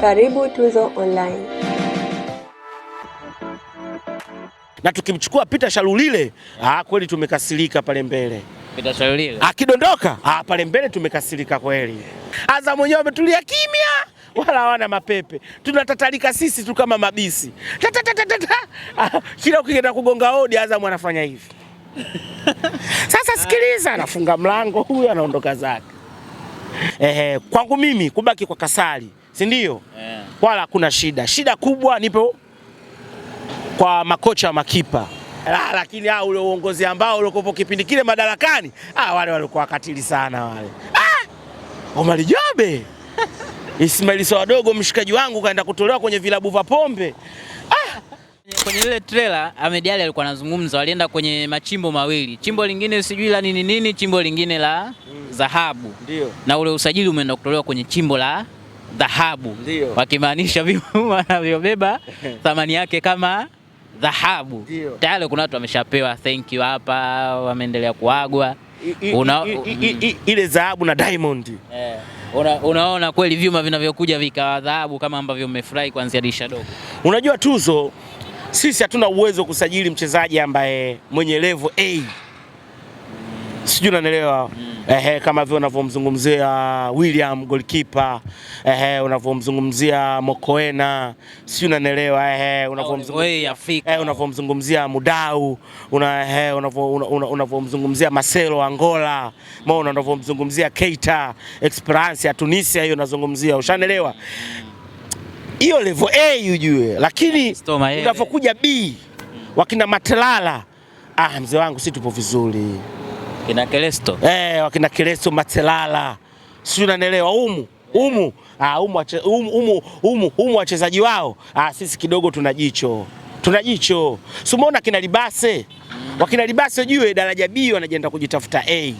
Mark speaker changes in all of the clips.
Speaker 1: Karibu Tuzo Online.
Speaker 2: Na tukimchukua Peter Shalulile, kweli tumekasirika pale mbele.
Speaker 3: Peter Shalulile
Speaker 2: akidondoka, pale mbele tumekasirika kweli. Azam mwenyewe ametulia kimya, wala hawana mapepe. Tunatatalika sisi tu kama mabisi. Kila ukienda kugonga hodi Azam anafanya hivi. Sasa sikiliza, anafunga mlango huyu anaondoka zake. Kwangu mimi kubaki kwa Kasali, si ndio? Wala kuna shida. Shida kubwa nipo kwa makocha wa makipa. Lakini ule uongozi ambao ulikopo kipindi kile madarakani, wale walikuwa wakatili sana wale. Omar Jobe. Ismail Sawadogo mshikaji wangu kaenda kutolewa kwenye vilabu vya pombe.
Speaker 3: Kwenye ile trailer Ahmed Ally alikuwa anazungumza, walienda kwenye machimbo mawili. Chimbo lingine sijui la nini, chimbo lingine la dhahabu.
Speaker 2: Ndio.
Speaker 3: Na ule usajili umeenda kutolewa kwenye chimbo la dhahabu.
Speaker 2: Ndio.
Speaker 3: Wakimaanisha vyuma wanavyobeba thamani yake kama dhahabu. Tayari kuna watu wameshapewa thank you hapa, wameendelea kuagwa.
Speaker 2: Ile dhahabu na diamond.
Speaker 3: Unaona kweli vyuma vinavyokuja vikawa dhahabu kama ambavyo mmefurahi kuanzia dirisha dogo.
Speaker 2: Unajua Tuzo, sisi hatuna uwezo kusajili mchezaji ambaye mwenye level A. Sijui unanielewa. Kama vile unavyomzungumzia William goalkeeper, unavyomzungumzia Mokoena, sijui unanielewa, unavyomzungumzia Mudau, unavyomzungumzia Marcelo Angola, unavyomzungumzia Keita Esperance ya Tunisia, hiyo nazungumzia, ushanielewa. Hiyo level A ujue, lakini unapokuja B wakina Matelala, mzee wangu si tupo vizuri.
Speaker 3: Kina Kelesto.
Speaker 2: Wakina Kelesto, Matelala. Sio unanielewa umu wachezaji wao. Sisi kidogo tuna jicho. Si umeona kina Libase? Wakina Libase ujue daraja B wanajienda kujitafuta A.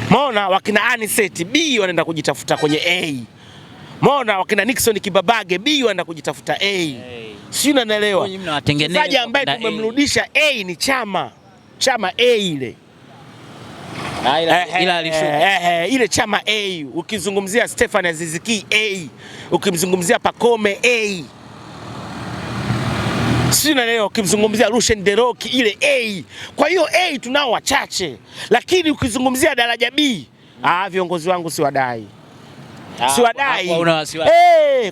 Speaker 2: Umeona wakina Aniseti B wanaenda kujitafuta kwenye A. Umeona wakina Nixon Kibabage B wanaenda kujitafuta A. Sio unanielewa? Mchezaji ambaye tumemrudisha A ni Chama A ile. Ile Chama A, ukizungumzia Stefan Aziziki A, ukimzungumzia Pakome A, sina leo ukimzungumzia Rushen Deroki ile A. Kwa hiyo A tunao wachache, lakini ukizungumzia daraja B, viongozi wangu siwadai.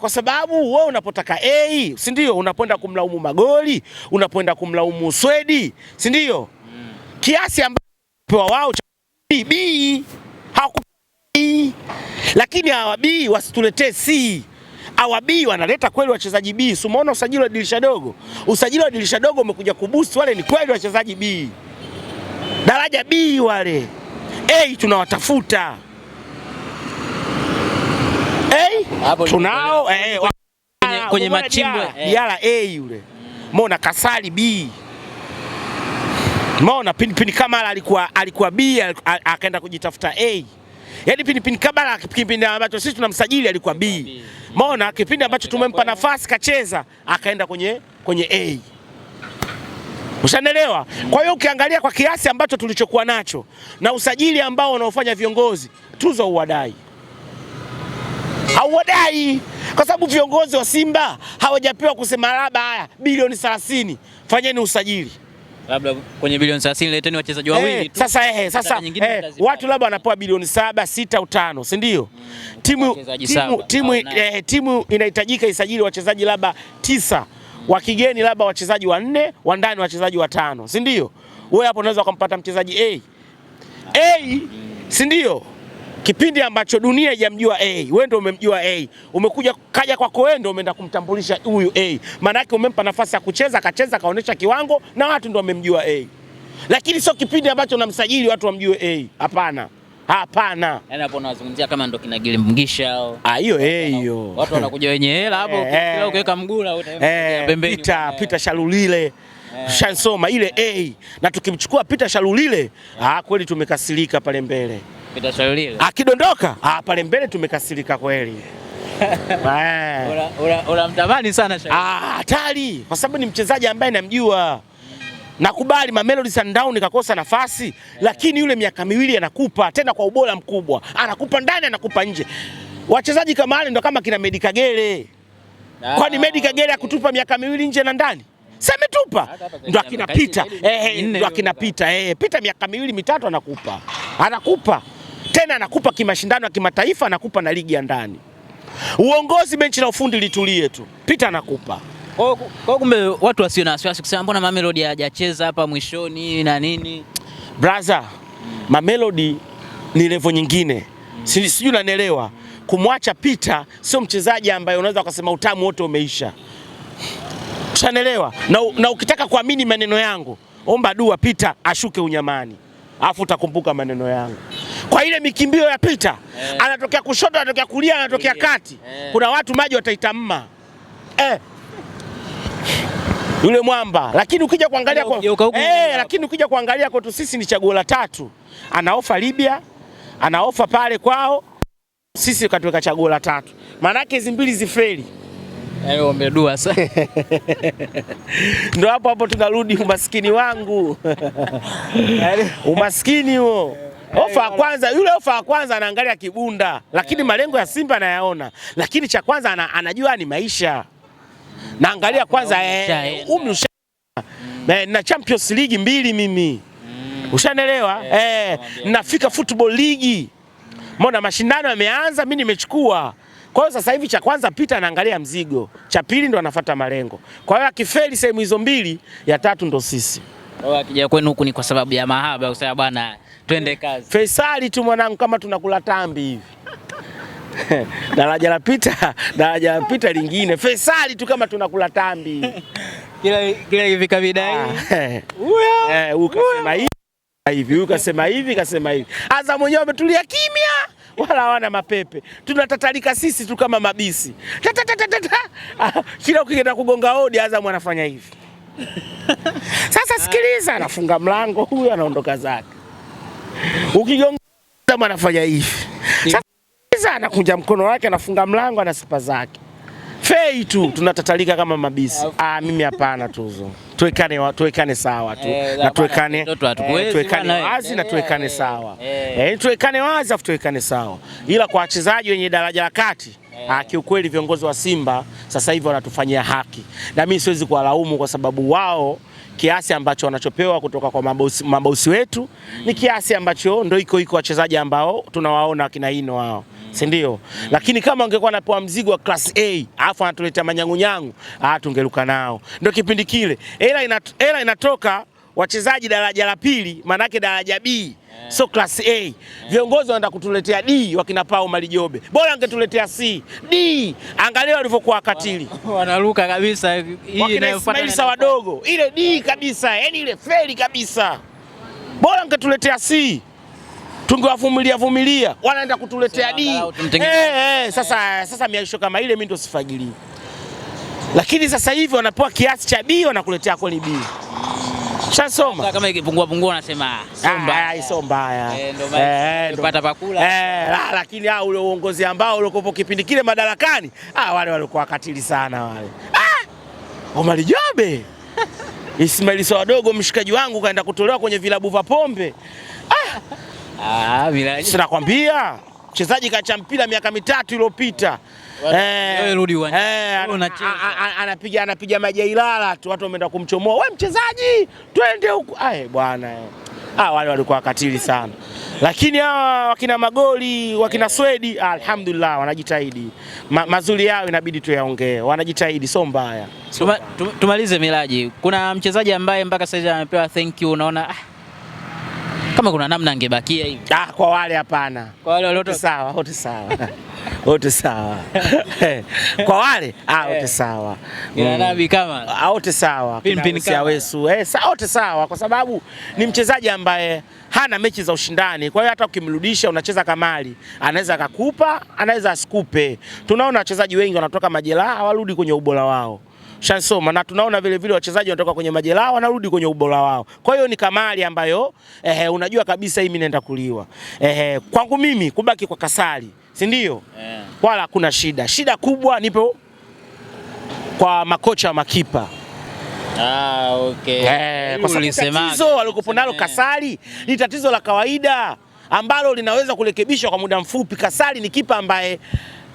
Speaker 2: Kwa sababu wewe unapotaka A, si ndio? Unapoenda kumlaumu magoli, unapoenda kumlaumu Swedi, si ndio? Kiasi ambacho wao B hawakupi, lakini hawa B wasituletee C. Hawa B wanaleta kweli wachezaji B. Si umeona usajili wa dirisha dogo? Usajili wa dirisha dogo umekuja kuboost wale, ni kweli wachezaji B. Daraja B wale. A tunawatafuta. Tunao
Speaker 3: kwenye machimbo
Speaker 2: Diala A yule. Umeona Kasali B. Umeona Pinipini Kamara alikuwa B akaenda kujitafuta A. Yaani Pinipini Kamara kipindi ambacho sisi tunamsajili alikuwa B. Umeona kipindi ambacho tumempa nafasi kacheza akaenda kwenye A. Ushanelewa? Kwa hiyo ukiangalia kwa kiasi ambacho tulichokuwa nacho na usajili ambao wanaofanya viongozi, Tuzo uwadai. Hauwadai kwa sababu viongozi wa Simba hawajapewa kusema labda haya bilioni 30 fanyeni usajili.
Speaker 3: Labda kwenye bilioni 30 leteni wachezaji wawili tu.
Speaker 2: Sasa watu labda wanapewa bilioni 7, 6 au 5, si ndio? Timu inahitajika isajili wachezaji labda 9, wa kigeni labda wachezaji 4, wa ndani wachezaji 5, si ndio? Wewe hapo unaweza kumpata mchezaji A, si ndio? Kipindi ambacho dunia haijamjua A, wewe ndio umemjua A. Umekuja kaja kwako wewe ndio umeenda kumtambulisha huyu A. Maana yake umempa nafasi ya kucheza, akacheza, kaonesha kiwango na watu ndio wamemjua A. Lakini sio kipindi ambacho unamsajili watu wamjue A. Hapana.
Speaker 3: Yaani hapo unazungumzia kama ndo kina Gilimgisha au.
Speaker 2: Hiyo hiyo.
Speaker 3: Watu wanakuja wenye hela hapo, kila ukiweka mguu pembeni.
Speaker 2: Peter Shalulile. Shansoma ile A. Na tukimchukua Peter Shalulile, kweli tumekasirika pale mbele.
Speaker 3: Peter Shalulile
Speaker 2: akidondoka, pale mbele tumekasirika kweli.
Speaker 3: Unamtamani sana Shalulile.
Speaker 2: Hatari kwa sababu ni mchezaji ambaye namjua. Nakubali Mamelodi Sundowns kakosa nafasi, lakini yule miaka 2 anakupa tena kwa ubora mkubwa. Anakupa ndani, anakupa nje. wachezaji kama wale ndo kama kina Medi Kagere. Kwani Medi Kagere akutupa miaka 2 nje na ndani? Sasa ametupa. Ndo akina Pita. Ndo akina Pita. Pita miaka 2 mitatu anakupa. Anakupa. Tena anakupa kimashindano ya kimataifa, anakupa na ligi ya ndani. Uongozi, benchi la ufundi litulie tu. Pita anakupa.
Speaker 3: Kwa kumbe watu wasio na wasiwasi kusema mbona Mamelodi hajacheza hapa mwishoni na nini?
Speaker 2: Brother, Mamelodi ni level nyingine. Sijui unanielewa. Kumwacha Pita sio mchezaji ambaye unaweza kusema utamu wote umeisha. Ushanielewa? Na ukitaka kuamini maneno yangu, omba dua Pita ashuke unyamani. Alafu utakumbuka maneno yangu. Kwa ile mikimbio ya Pita, anatokea kushoto, anatokea kulia, anatokea kati. Kuna watu maji wataitamma. Yule mwamba, lakini ukija kuangalia lakini ukija kuangalia kwetu sisi ni chaguo la 3. Anaofa Libya, anaofa pale kwao. Sisi katuweka chaguo la 3. Maana yake hizo mbili zifeli.
Speaker 3: Ombe dua sasa.
Speaker 2: Ndio hapo tunarudi umaskini wangu. Umaskini huo. Ofa kwanza, yule ofa kwanza anaangalia kibunda, lakini malengo ya Simba anayaona. Lakini cha kwanza anajua ni maisha. Naangalia kwanza na Champions League 2 mimi. Ushanielewa? Nafika Football League. Mbona mashindano yameanza, mimi nimechukua. Kwa hiyo sasa hivi cha kwanza Pita anaangalia mzigo, cha pili ndo anafuata malengo. Kwa hiyo akifeli sehemu hizo 2, ya 3 ndo sisi.
Speaker 3: Akija kwenu huku ni kwa sababu ya mahaba, usema bwana twende kazi.
Speaker 2: Faisali tu mwanangu, kama tunakula tambi hivi. Daraja la Pita lingine. Faisali tu kama tunakula tambi.
Speaker 3: Kila hivi kabidai.
Speaker 2: Ukasema hivi, ukasema hivi, kasema hivi. Azam mwenyewe ametulia kimya. Wala hawana mapepe. Tunatatalika sisi tu kama mabisi. Kila ukienda kugonga hodi Azam anafanya hivi. Sasa sikiliza, anafunga mlango huyu anaondoka zake. Ukigonga Azam anafanya hivi. Sasa sikiliza, anakunja mkono wake, anafunga mlango, anasipa zake. Fei tu tunatatalika kama mabisi. Mimi hapana tuzo. Tuwekane sawa tu. Na tuwekane wazi na tuwekane sawa. Tuwekane wazi afu tuwekane sawa. Ila kwa wachezaji wenye daraja la kati, kiukweli viongozi wa Simba sasa hivi wanatufanyia haki. Na mimi siwezi kuwalaumu kwa sababu wao kiasi ambacho wanachopewa kutoka kwa mabosi wetu ni kiasi ambacho ndio iko wachezaji ambao tunawaona kina Ino wao. Si ndio? Lakini kama ungekuwa anapewa mzigo wa class A, alafu anatuletea manyangunyangu, tungeruka nao. Ndio kipindi kile. Hela inatoka wachezaji daraja la 2, maana yake daraja B, so class A. Viongozi wanaenda kutuletea D wakina Pao Malijobe. Bora angetuletea C, D. Angalia walivyokuwa katili.
Speaker 3: Wanaruka kabisa hii
Speaker 2: inayofuata Ismail wadogo. Ile D kabisa, yani ile feli kabisa. Bora angetuletea C. Tungewavumilia, wanaenda kutuletea D. Sasa miaisho kama ile mimi ndo sifagili. Lakini sasa hivi wanapewa kiasi cha B, wanakuletea kweli B. Shasoma.
Speaker 3: Kama ikipungua unasema
Speaker 2: sio mbaya.
Speaker 3: Ndio pata pakula.
Speaker 2: Lakini ule uongozi ambao ulikopo kipindi kile madarakani, wale walikuwa katili sana wale. Omar Jobe. Ismail wadogo mshikaji wangu kaenda kutolewa kwenye vilabu vya pombe. Sina kwambia mchezaji kacha mpira miaka 3 iliyopita.
Speaker 3: Wewe rudi uwanjani.
Speaker 2: Anapiga majailala tu, watu wameenda kumchomoa. Wewe mchezaji, twende huko. Bwana. Wale walikuwa katili sana. Lakini hawa wakina Magoli, wakina Swedi, alhamdulillah wanajitahidi. Mazuri yao inabidi tuyaongee. Wanajitahidi, sio mbaya.
Speaker 3: Tumalize Miraji. Kuna mchezaji ambaye mpaka sasa amepewa thank you, unaona kama kuna namna angebakia hivi.
Speaker 2: Kwa wale hapana.
Speaker 3: Kwa wale wote
Speaker 2: sawa, wote sawa. Wote sawa. Kwa wale wote sawa.
Speaker 3: Ila Nabi kama
Speaker 2: wote sawa. Siawesu. Wote sawa kwa sababu ni mchezaji ambaye hana mechi za ushindani. Kwa hiyo hata ukimrudisha unacheza kamali, anaweza akakupa, anaweza asikupe. Tunaona wachezaji wengi wanatoka majeraha warudi kwenye ubora wao. Shansoma, na tunaona vile vile wachezaji wanatoka kwenye majeraha wanarudi kwenye ubora wao. Kwa hiyo ni kamali ambayo unajua kabisa hii mimi naenda kuliwa. Kwangu mimi kubaki kwa Kasali, si ndio? Wala hakuna shida. Shida kubwa nipo kwa makocha wa makipa.
Speaker 3: Okay.
Speaker 2: Kwa sababu tatizo walikopo nalo Kasali ni tatizo la kawaida ambalo linaweza kurekebishwa kwa muda mfupi. Kasali ni kipa ambaye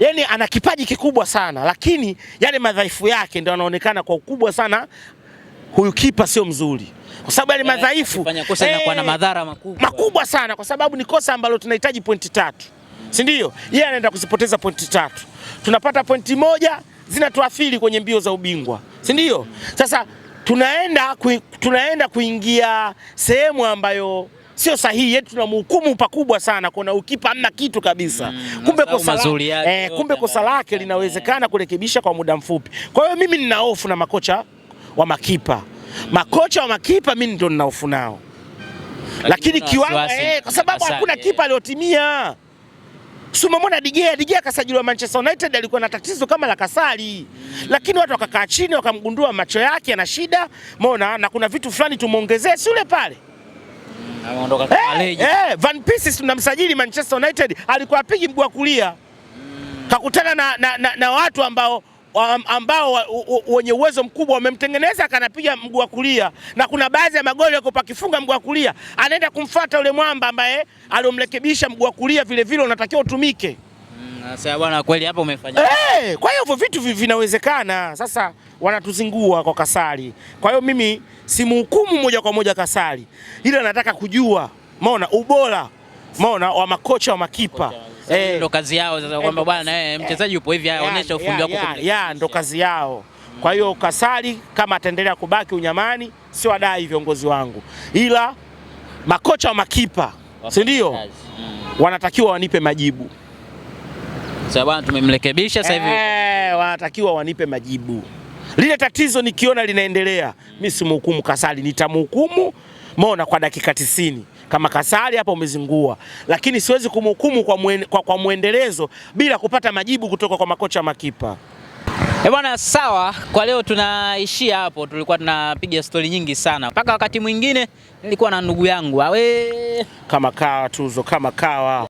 Speaker 2: yani ana kipaji kikubwa sana, lakini yale madhaifu yake ndio yanaonekana kwa ukubwa sana. Huyu kipa sio mzuri kwa sababu yale madhaifu
Speaker 3: kufanya kosa inakuwa na madhara makubwa
Speaker 2: sana, kwa sababu ni kosa ambalo tunahitaji pointi 3, si ndio? Yeye anaenda kuzipoteza pointi 3, tunapata pointi 1 zinatuathiri kwenye mbio za ubingwa, si ndio? Sasa tunaenda kuingia sehemu ambayo sio sahihi, yetu tunamhukumu pakubwa sana, kuna ukipa hamna kitu kabisa. Kumbe kosa lake linawezekana kurekebisha kwa muda mfupi. Kwa hiyo mimi nina hofu na makocha wa makipa. Makocha wa makipa mimi ndio nina hofu nao. Lakini kiwango kwa sababu hakuna kipa aliyotimia. Sumamona De Gea kasajiliwa Manchester United, alikuwa na tatizo kama la Kasari. Lakini watu wakakaa chini wakamgundua macho yake yana shida, umeona, na kuna vitu fulani tumuongezee, si ule pale.
Speaker 3: Ameondoka kama leji.
Speaker 2: Van Persie tunamsajili Manchester United, alikuwa apigi mguu wa kulia. Kakutana na watu ambao wenye uwezo mkubwa, wamemtengeneza akanapiga mguu wa kulia, na kuna baadhi ya magoli yako pakifunga mguu wa kulia anaenda kumfuata yule mwamba ambaye alomrekebisha mguu wa kulia, vile vile unatakiwa utumike.
Speaker 3: Sasa bwana, kweli hapo umefanya.
Speaker 2: Kwa hiyo vitu vinawezekana. Sasa wanatuzingua kwa Kasari. Kwa hiyo mimi simhukumu moja kwa moja Kasari, ila nataka kujua, umeona, ubora, umeona, wa makocha wa makipa.
Speaker 3: Ndio kazi yao sasa, kwamba bwana mchezaji yupo hivi, aonyesha ufundi wako.
Speaker 2: Ndio kazi yao. Kwa hiyo Kasari kama ataendelea kubaki unyamani, sio wadai viongozi wangu, ila makocha wa makipa, si ndio, wanatakiwa wanipe majibu.
Speaker 3: Sasa bwana, tumemrekebisha sasa hivi,
Speaker 2: wanatakiwa wanipe majibu. Lile tatizo nikiona linaendelea, mimi simhukumu Kasari, nitamhukumu, umeona, kwa dakika 90 kama Kasari hapa umezingua, lakini siwezi kumhukumu kwa muendelezo bila kupata majibu kutoka kwa makocha makipa.
Speaker 3: Bwana, sawa, kwa leo tunaishia hapo. Tulikuwa tunapiga stori nyingi sana, mpaka wakati mwingine nilikuwa na ndugu yangu kama kawa Tuzo, kama kawa.